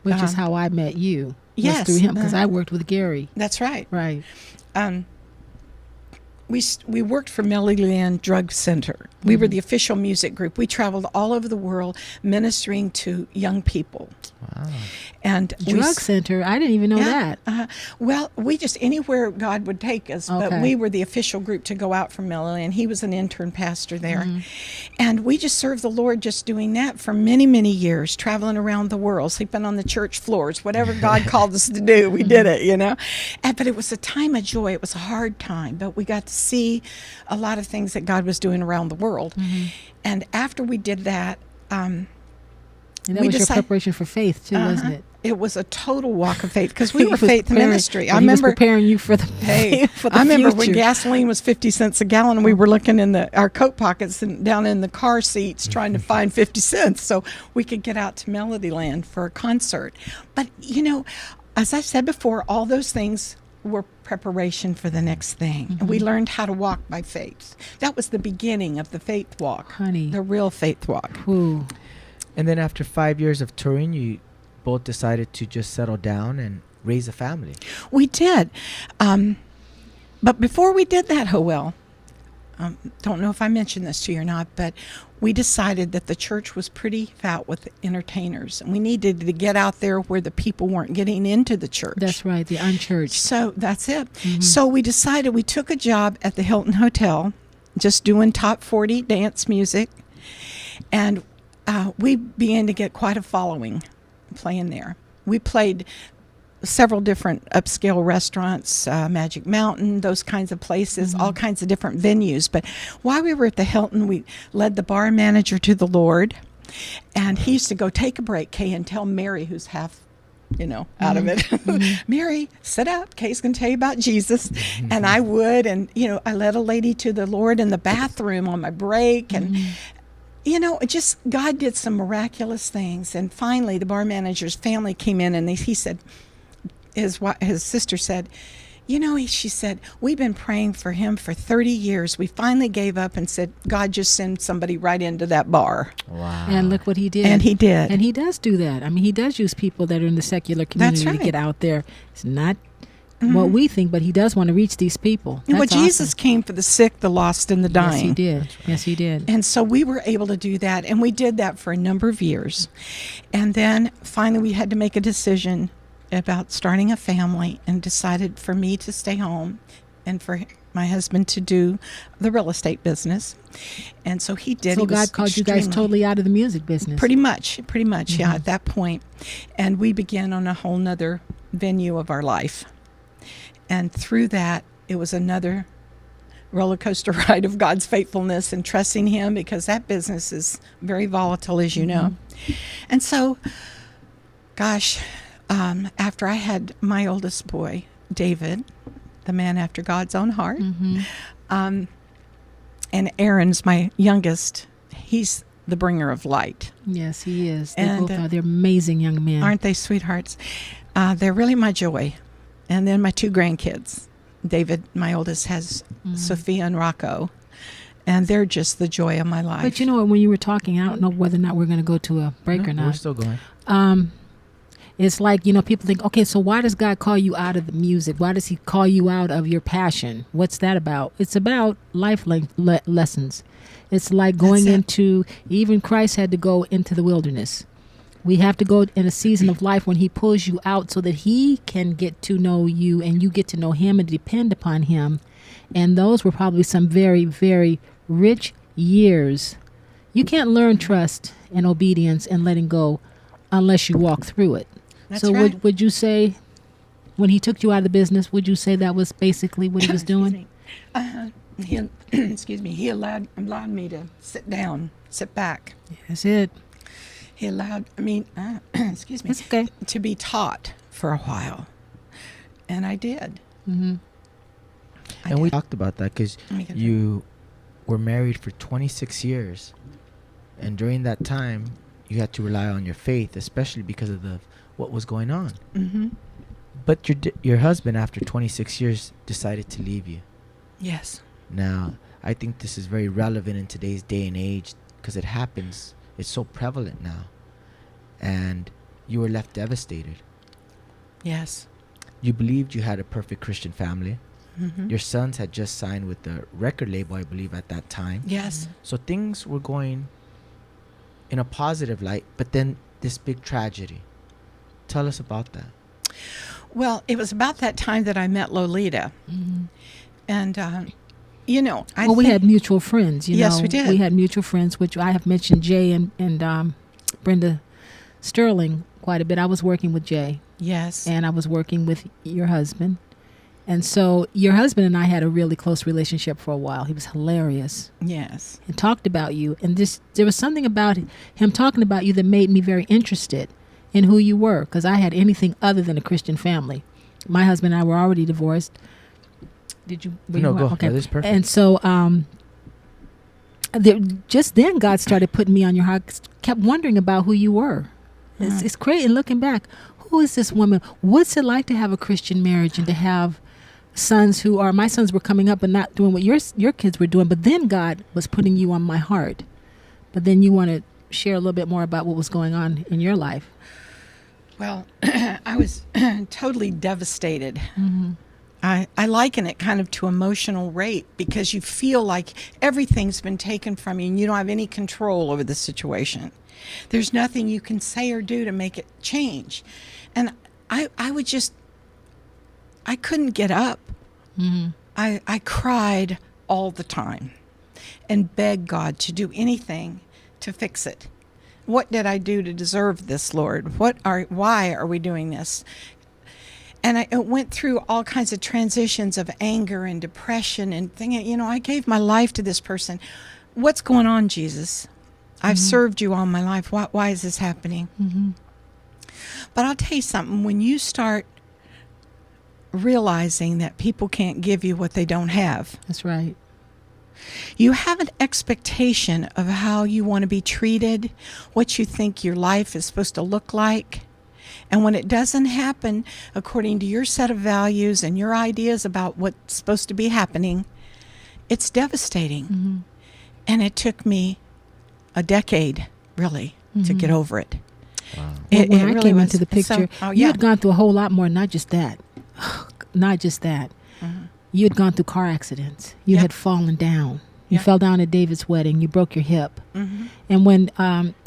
is how I met you. Yes, through him, because I worked with Gary. That's right. Right. We worked for Melody Land Drug Center. We were the official music group. We traveled all over the world ministering to young people. Wow. And Drug Center? I didn't even know that. Well, we just, anywhere God would take us, but we were the official group to go out from Melody Land. He was an intern pastor there. And we just served the Lord just doing that for many, many years, traveling around the world, sleeping on the church floors, whatever God called us to do, we did it, you know. But it was a time of joy. It was a hard time, but we got to see a lot of things that God was doing around the world. And after we did that, and that was your preparation for faith too, wasn't it? It was a total walk of faith because we were faith ministry. I remember preparing you for the for the I remember future. when gasoline was 50 cents a gallon, and we were looking in our coat pockets and down in the car seats trying to find 50 cents so we could get out to Melody Land for a concert. But you know, as I said before, all those things were preparation for the next thing. And we learned how to walk by faith. That was the beginning of the faith walk. Honey. The real faith walk. Ooh. And then after 5 years of touring, you both decided to just settle down and raise a family. We did. But before we did that, Hoel, don't know if I mentioned this to you or not, but we decided that the church was pretty fat with entertainers, and we needed to get out there where the people weren't getting into the church. That's right, the unchurched. So that's it. So we decided, we took a job at the Hilton Hotel, just doing top 40 dance music, and we began to get quite a following playing there. We played several different upscale restaurants, Magic Mountain, those kinds of places, all kinds of different venues. But while we were at the Hilton, we led the bar manager to the Lord. And he used to go, take a break, Kay, and tell Mary, who's half, out of it. Mary, sit up. Kay's going to tell you about Jesus. And I would. And, I led a lady to the Lord in the bathroom on my break. And, just God did some miraculous things. And finally, the bar manager's family came in, and he said, his sister said, she said, we've been praying for him for 30 years. We finally gave up and said, God, just send somebody right into that bar. Wow. And look what he did. And he did. And he does do that. I mean, he does use people that are in the secular community to get out there. It's not what we think, but he does want to reach these people. That's awesome. Jesus came for the sick, the lost, and the dying. Yes, he did. Yes, he did. And so we were able to do that, and we did that for a number of years. And then finally we had to make a decision about starting a family, and decided for me to stay home and for my husband to do the real estate business. And so he did. So God called you guys totally out of the music business. Pretty much, yeah, at that point. And we began on a whole nother venue of our life. And through that, it was another roller coaster ride of God's faithfulness and trusting him, because that business is very volatile, as you know. And so, gosh, after I had my oldest boy, David, the man after God's own heart, and Aaron's my youngest, he's the bringer of light. Yes, he is. They both are. They're amazing young men. Aren't they sweethearts? They're really my joy. And then my two grandkids. David, my oldest, has Sophia and Rocco. And they're just the joy of my life. But when you were talking, I don't know whether or not we're going to go to a break or not. We're still going. It's like, people think, okay, so why does God call you out of the music? Why does he call you out of your passion? What's that about? It's about life lessons. It's like going into, even Christ had to go into the wilderness. We have to go in a season of life when he pulls you out so that he can get to know you and you get to know him and depend upon him. And those were probably some very, very rich years. You can't learn trust and obedience and letting go unless you walk through it. That's so right. would you say, when he took you out of the business, would you say that was basically what he was doing? He allowed me to sit back. That's it. He allowed me, It's okay. to be taught for a while. And I did. And we talked about that because We can- you were married for 26 years. And during that time, you had to rely on your faith, especially because of what was going on. Mm-hmm. But your husband, after 26 years, decided to leave you. Yes. Now, I think this is very relevant in today's day and age because it happens. It's so prevalent now. And you were left devastated. Yes. You believed you had a perfect Christian family. Mm-hmm. Your sons had just signed with the record label, I believe, at that time. Yes. So things were going in a positive light, but then this big tragedy. Tell us about that. Well, it was about that time that I met Lolita. Mm-hmm. And, you know, we had mutual friends. Yes, know. we did. We had mutual friends, which I have mentioned Jay and Brenda Sterling quite a bit. I was working with Jay. Yes. And I was working with your husband. And so your husband and I had a really close relationship for a while. He was hilarious. Yes. And talked about you. And there was something about him talking about you that made me very interested in who you were, because I had anything other than a Christian family. My husband and I were already divorced. Did you? No, go. Okay. No, this is perfect. And so just then God started putting me on your heart. Kept wondering about who you were. It's crazy. And looking back, who is this woman? What's it like to have a Christian marriage and to have sons who are, my sons were coming up and not doing what your kids were doing, but then God was putting you on my heart. But then you want to share a little bit more about what was going on in your life. Well, I was totally devastated. Mm-hmm. I liken it kind of to emotional rape because you feel like everything's been taken from you and you don't have any control over the situation. There's nothing you can say or do to make it change. And I couldn't get up. Mm-hmm. I cried all the time and begged God to do anything to fix it. What did I do to deserve this, Lord? Why are we doing this? And I went through all kinds of transitions of anger and depression and thinking, I gave my life to this person. What's going on, Jesus? I've served you all my life. Why is this happening? Mm-hmm. But I'll tell you something. When you start realizing that people can't give you what they don't have, That's right. you have an expectation of how you want to be treated, what you think your life is supposed to look like. And when it doesn't happen according to your set of values and your ideas about what's supposed to be happening, it's devastating. Mm-hmm. And it took me a decade, really, to get over it. Wow. It When I really came was. into the picture, So, you had gone through a whole lot more, not just that. Not just that. Mm-hmm. You had gone through car accidents. You Yeah. had fallen down. You Yeah. fell down at David's wedding. You broke your hip. Mm-hmm. And when,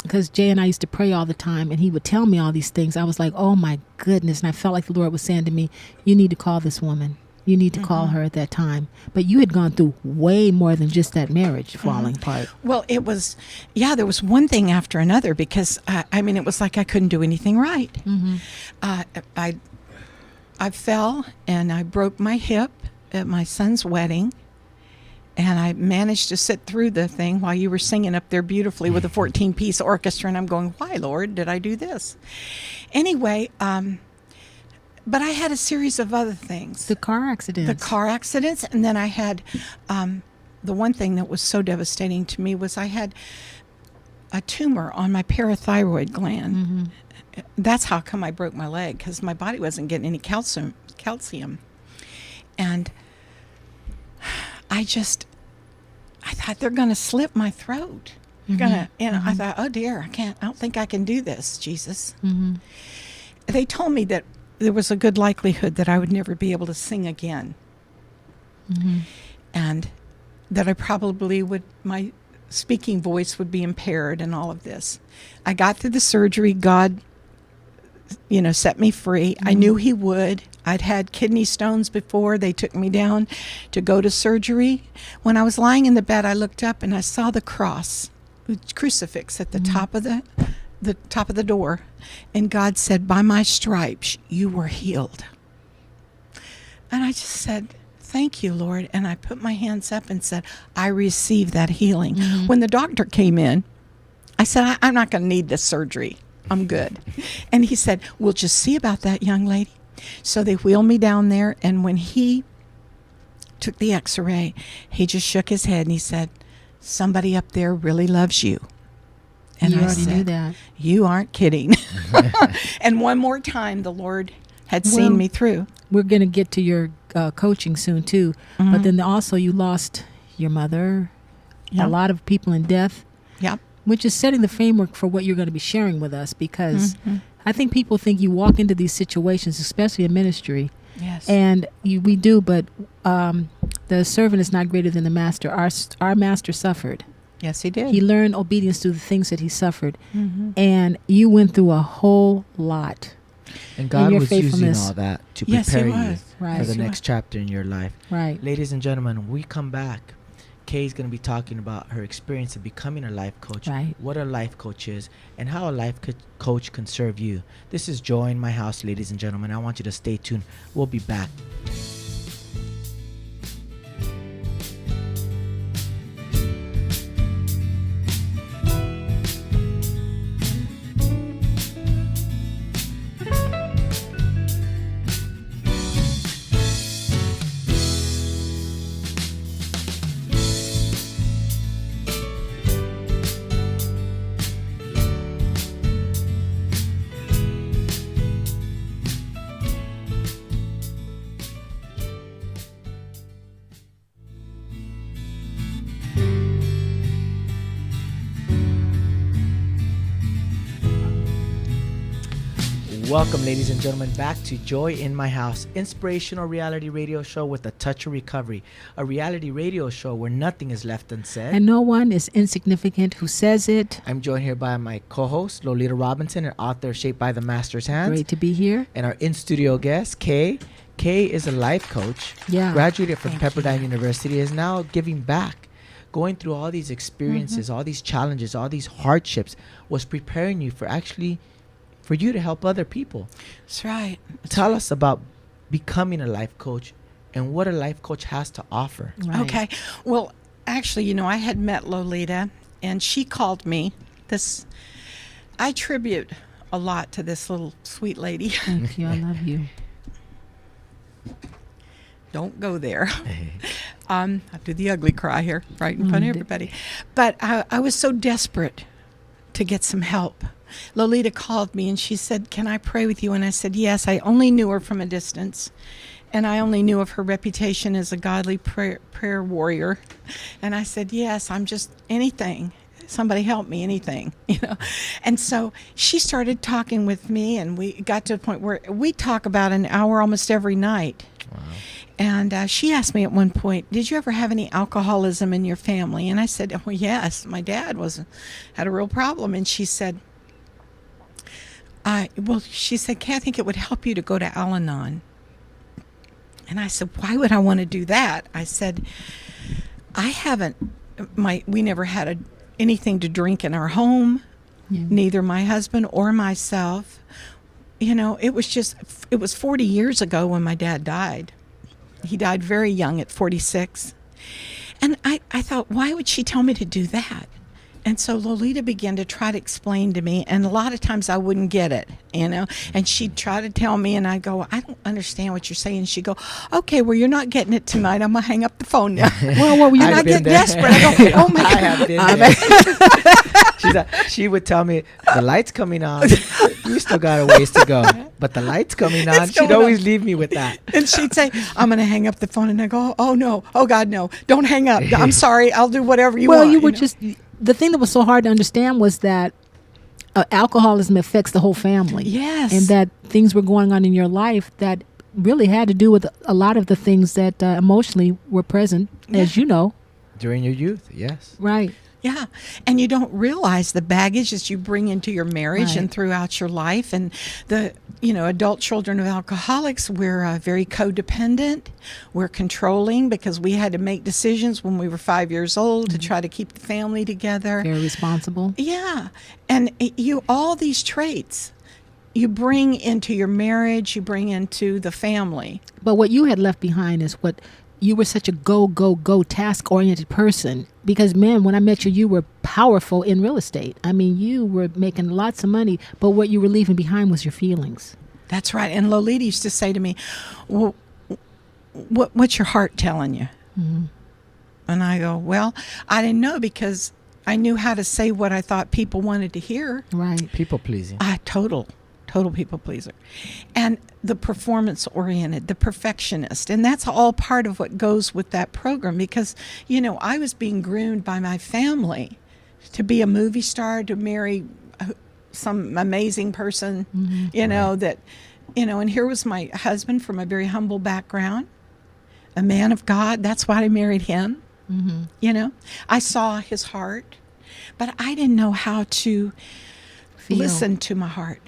because Jay and I used to pray all the time, and he would tell me all these things, I was like, oh my goodness. And I felt like the Lord was saying to me, you need to call this woman. You need to call her at that time. But you had gone through way more than just that marriage falling apart. Well, it was, there was one thing after another because, it was like I couldn't do anything right. Mm-hmm. I fell and I broke my hip at my son's wedding. And I managed to sit through the thing while you were singing up there beautifully with a 14-piece orchestra. And I'm going, why, Lord, did I do this? Anyway, but I had a series of other things. The car accidents. And then I had, the one thing that was so devastating to me was I had a tumor on my parathyroid gland. Mm-hmm. That's how come I broke my leg, because my body wasn't getting any calcium. And I thought they're going to slit my throat. They're gonna, I thought, oh dear, I don't think I can do this, Jesus. Mm-hmm. They told me that there was a good likelihood that I would never be able to sing again. Mm-hmm. And that I probably my speaking voice would be impaired and all of this. I got through the surgery. God, set me free. Mm-hmm. I knew he would. I'd had kidney stones before. They took me down to go to surgery. When I was lying in the bed, I looked up and I saw the crucifix at the top of the door. And God said, by my stripes, you were healed. And I just said, thank you, Lord. And I put my hands up and said, I receive that healing. Mm-hmm. When the doctor came in, I said, I'm not going to need this surgery. I'm good. And he said, we'll just see about that, young lady. So they wheeled me down there. And when he took the x-ray, he just shook his head and he said, somebody up there really loves you. And you I already said, knew that. You aren't kidding. And one more time, the Lord had seen me through. We're going to get to your coaching soon, too. Mm-hmm. But then also you lost your mother, Yep. a lot of people in death, Yep. which is setting the framework for what you're going to be sharing with us, because Mm-hmm. I think people think you walk into these situations, especially in ministry, Yes. and we do, but the servant is not greater than the master. Our master suffered. Yes, he did. He learned obedience through the things that he suffered. Mm-hmm. And you went through a whole lot. And God your was using faithfulness. all that to Yes, he prepare you was. Right. for the Yes, he next was. chapter in your life. Right. Ladies and gentlemen, when we come back, Kay's going to be talking about her experience of becoming a life coach, Right. what a life coach is, and how a life coach can serve you. This is Joy in My House, ladies and gentlemen. I want you to stay tuned. We'll be back. Welcome, ladies and gentlemen, back to Joy in My House, inspirational reality radio show with a touch of recovery, a reality radio show where nothing is left unsaid. And no one is insignificant who says it. I'm joined here by my co-host, Lolita Robinson, and author Shaped by the Master's Hands. Great to be here. And our in-studio guest, Kay. Kay is a life coach, Yeah. graduated from Thank Pepperdine University, is now giving back. Going through all these experiences, all these challenges, all these hardships was preparing you for you to help other people. That's right. Tell us about becoming a life coach and what a life coach has to offer. Right. Okay. Well, actually, I had met Lolita, and she called me. I attribute a lot to this little sweet lady. Thank you. I love you. Don't go there. I do the ugly cry here, right in front of everybody. But I was so desperate to get some help. Lolita called me and she said, "Can I pray with you?" And I said, "Yes." I only knew her from a distance, and I only knew of her reputation as a godly prayer warrior. And I said, "Yes, I'm just anything. Somebody help me, anything." And so she started talking with me, and we got to a point where we talk about an hour almost every night. Wow. And she asked me at one point, "Did you ever have any alcoholism in your family?" And I said, "Oh, yes, my dad had a real problem." And she said, she said, "Kay, I think it would help you to go to Al-Anon." And I said, "Why would I want to do that?" I said, we never had anything to drink in our home, neither my husband or myself. It was 40 years ago when my dad died. He died very young at 46. And I thought, why would she tell me to do that? And so Lolita began to try to explain to me, and a lot of times I wouldn't get it, and she'd try to tell me, and I'd go, "I don't understand what you're saying." She'd go, "Okay, well, you're not getting it tonight. I'm going to hang up the phone now." Well, you're not getting desperate. I go, "Oh, my I God." have been there. She would tell me, "The light's coming on. You still got a ways to go, but the light's coming on." It's She'd going always on. leave me with that. And she'd say, "I'm going to hang up the phone." And I go, "Oh, no. Oh, God, no. Don't hang up. I'm sorry. I'll do whatever you want." You were just, the thing that was so hard to understand was that alcoholism affects the whole family. Yes. And that things were going on in your life that really had to do with a lot of the things that emotionally were present, as you know. During your youth, yes. Right. Yeah. And you don't realize the baggage that you bring into your marriage Right. and throughout your life. And the, adult children of alcoholics, we're very codependent. We're controlling because we had to make decisions when we were 5 years old to try to keep the family together. Very responsible. Yeah. And all these traits you bring into your marriage, you bring into the family. But what you had left behind is you were such a go, task-oriented person. Because, man, when I met you, you were powerful in real estate. I mean, you were making lots of money, but what you were leaving behind was your feelings. That's right. And Lolita used to say to me, "Well, what's your heart telling you? Mm-hmm. And I go, well, I didn't know, because I knew how to say what I thought people wanted to hear. Right. People pleasing. Total people pleaser. And the performance oriented, the perfectionist. And that's all part of what goes with that program, because, I was being groomed by my family to be a movie star, to marry some amazing person, that, and here was my husband from a very humble background, a man of God. That's why I married him. I saw his heart, but I didn't know how to listen to my heart.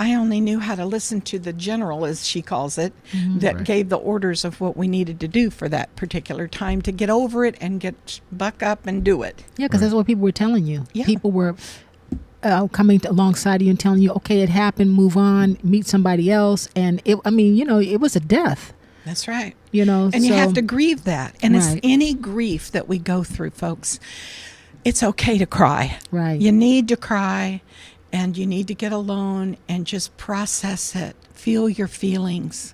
I only knew how to listen to the general, as she calls it, that gave the orders of what we needed to do for that particular time to get over it and buck up and do it. Yeah, because that's what people were telling you. Yeah. People were coming alongside you and telling you, okay, it happened, move on, meet somebody else. And it was a death. That's right. And you have to grieve that. And it's Right. any grief that we go through, folks, it's okay to cry. Right. You need to cry, and you need to get alone and just process it. Feel your feelings.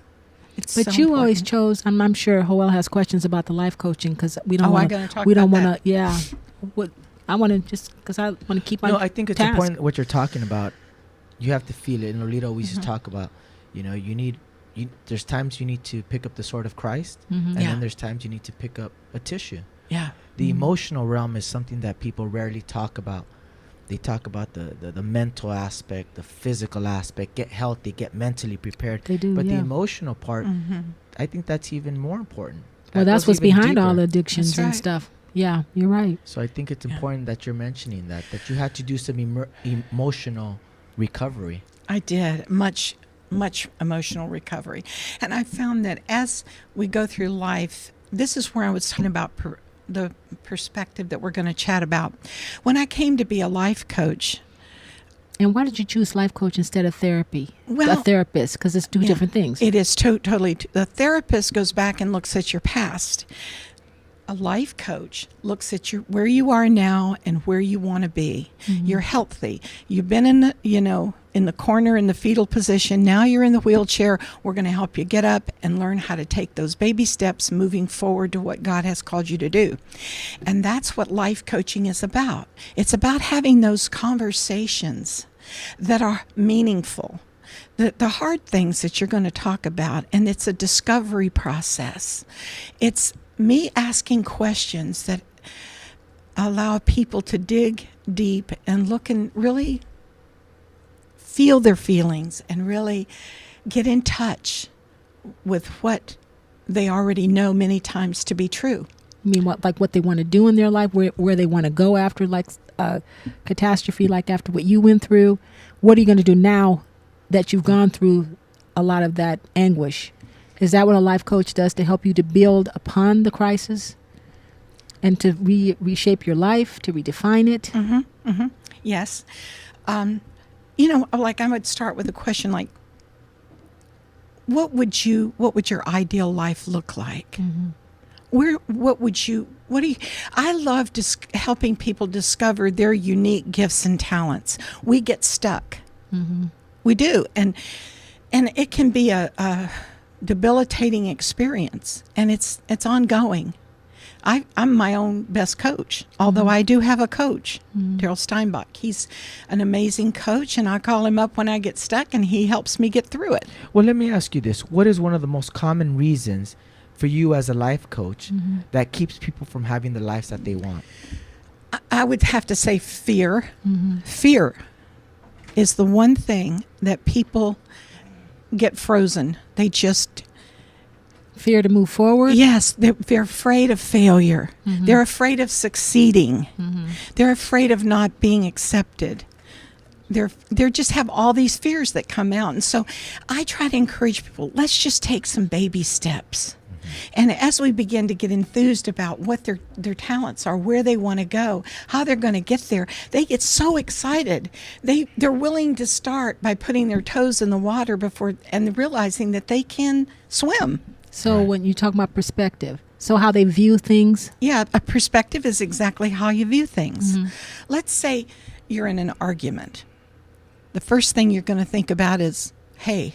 It's But so you always important. chose. I'm sure Joel has questions about the life coaching, because we don't Oh, I'm want gonna talk We don't about want to. Yeah. What I want to just because I want to keep on. No, I think it's task. important what you're talking about. You have to feel it. And Lolita always used to talk about, there's times you need to pick up the sword of Christ, and Yeah. then there's times you need to pick up a tissue. Yeah. The emotional realm is something that people rarely talk about. They talk about the mental aspect, the physical aspect, get healthy, get mentally prepared. They do, But the yeah. emotional part, I think that's even more important. Well, That that's goes what's even behind all deeper. the addictions That's and right. stuff. Yeah, you're right. So I think it's Yeah. important that you're mentioning that you had to do some emotional recovery. I did much emotional recovery. And I found that as we go through life, this is where I was talking about the perspective that we're going to chat about. When I came to be a life coach, And why did you choose life coach instead of therapy? Well, a therapist, because it's two yeah, different things. it is totally. The therapist goes back and looks at your past. A life coach looks at where you are now and where you want to be. You're healthy. You've been in the corner in the fetal position. Now you're in the wheelchair. We're going to help you get up and learn how to take those baby steps moving forward to what God has called you to do. And that's what life coaching is about. It's about having those conversations that are meaningful. The hard things that you're going to talk about, and it's a discovery process. It's me asking questions that allow people to dig deep and look and really feel their feelings and really get in touch with what they already know many times to be true. I mean, what they want to do in their life, where they want to go after, like catastrophe, like after what you went through. What are you going to do now that you've gone through a lot of that anguish? Is that what a life coach does, to help you to build upon the crisis and to reshape your life, to redefine it? Yes. Like I would start with a question like, what would your ideal life look like? I love helping people discover their unique gifts and talents. We get stuck. We do. And it can be a debilitating experience, and it's ongoing. I'm my own best coach, although I do have a coach, Daryl Steinbach. He's an amazing coach, and I call him up when I get stuck, and he helps me get through it. Well, let me ask you this. What is one of the most common reasons for you as a life coach that keeps people from having the lives that they want? I would have to say fear. Fear is the one thing that people get frozen. They just... Fear to move forward? Yes, they're afraid of failure. They're afraid of succeeding. They're afraid of not being accepted. They're just have all these fears that come out. And so I try to encourage people, let's just take some baby steps. And as we begin to get enthused about what their talents are, where they want to go, how they're going to get there, they get so excited. They're willing to start by putting their toes in the water and realizing that they can swim. So when you talk about perspective, so how they view things? Yeah, a perspective is exactly how you view things. Let's say you're in an argument. The first thing you're going to think about is, hey,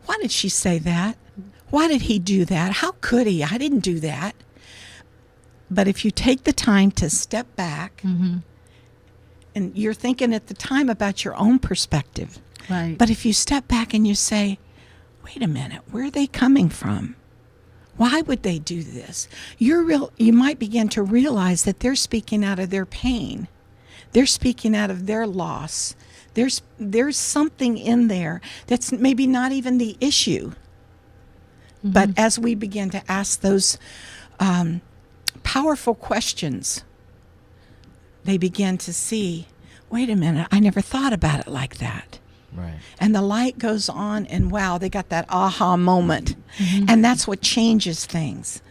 why did she say that? Why did he do that? How could he? I didn't do that. But if you take the time to step back, and you're thinking at the time about your own perspective. Right. But if you step back and you say, wait a minute, where are they coming from? Why would they do this? You might begin to realize that they're speaking out of their pain. They're speaking out of their loss. There's something in there that's maybe not even the issue. But as we begin to ask those powerful questions, they begin to see, wait a minute, I never thought about it like that. Right. And the light goes on, and wow, they got that aha moment. And that's what changes things.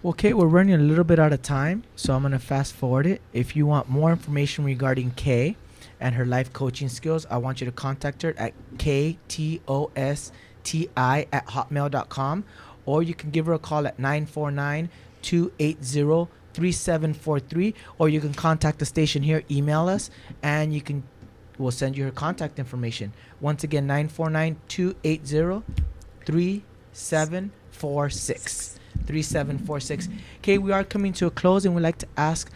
Well, Kate, we're running a little bit out of time, so I'm going to fast forward it. If you want more information regarding Kay and her life coaching skills, I want you to contact her at ktosti@hotmail.com, or you can give her a call at 949-280-3743, or you can contact the station here, email us, and we'll send you her contact information. Once again, 949-280-3746. 3746. Okay, we are coming to a close, and we'd like to ask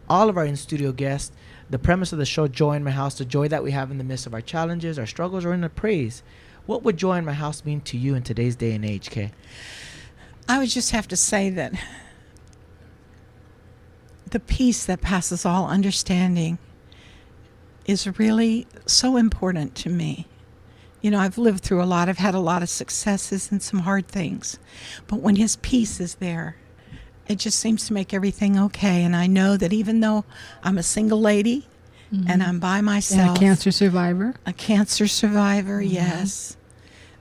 all of our in-studio guests the premise of the show, Joy in My House, the joy that we have in the midst of our challenges, our struggles, or in the praise. What would joy in my house mean to you in today's day and age, Kay? I would just have to say that the peace that passes all understanding is really so important to me. You know, I've lived through a lot. I've had a lot of successes and some hard things. But when his peace is there, it just seems to make everything okay. And I know that even though I'm a single lady and I'm by myself. And a cancer survivor. A cancer survivor, yes.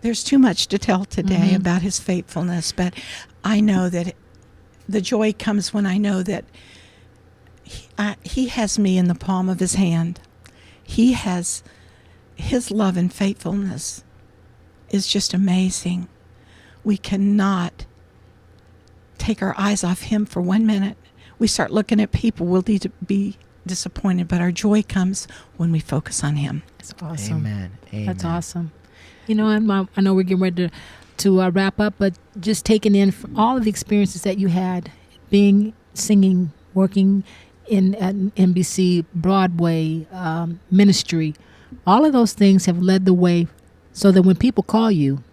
There's too much to tell today about his faithfulness. But I know that the joy comes when I know that he has me in the palm of his hand. He has... His love and faithfulness is just amazing. We cannot take our eyes off him for 1 minute. We start looking at people, we'll need to be disappointed, but our joy comes when we focus on him. That's awesome. Amen. That's awesome. You know, I know we're getting ready to wrap up, but just taking in all of the experiences that you had, singing, working at NBC, Broadway, ministry, all of those things have led the way so that when people call you,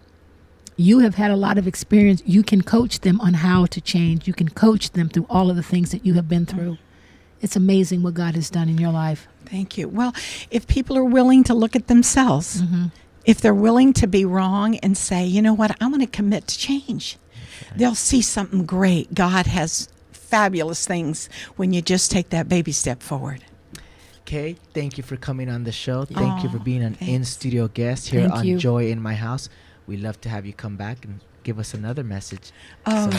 you have had a lot of experience. You can coach them on how to change. You can coach them through all of the things that you have been through. It's amazing what God has done in your life. Thank you. Well, if people are willing to look at themselves, if they're willing to be wrong and say, you know what, I want to commit to change, they'll see something great. God has fabulous things when you just take that baby step forward. Kay, thank you for coming on the show. Thank you for being an in-studio guest here on Joy in My House. We'd love to have you come back and give us another message. Oh,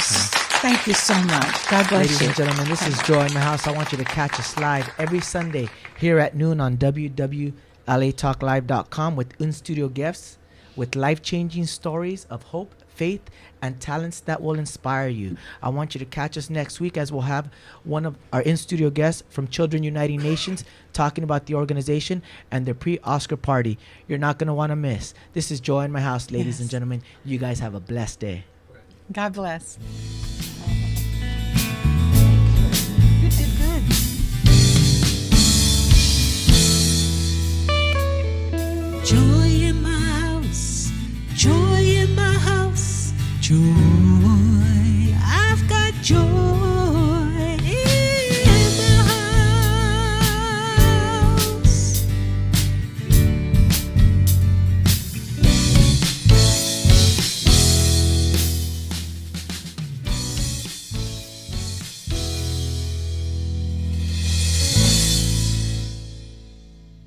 thank you so much. God bless Ladies you. and gentlemen, this is Joy in My House. I want you to catch us live every Sunday here at noon on www.latalklive.com with in-studio guests with life-changing stories of hope, faith, and talents that will inspire you. I want you to catch us next week as we'll have one of our in-studio guests from Children Uniting Nations talking about the organization and their pre-Oscar party. You're not going to want to miss. This is Joy in My House, ladies and gentlemen. You guys have a blessed day. God bless. You did good. Joy in my house, joy in my house, joy.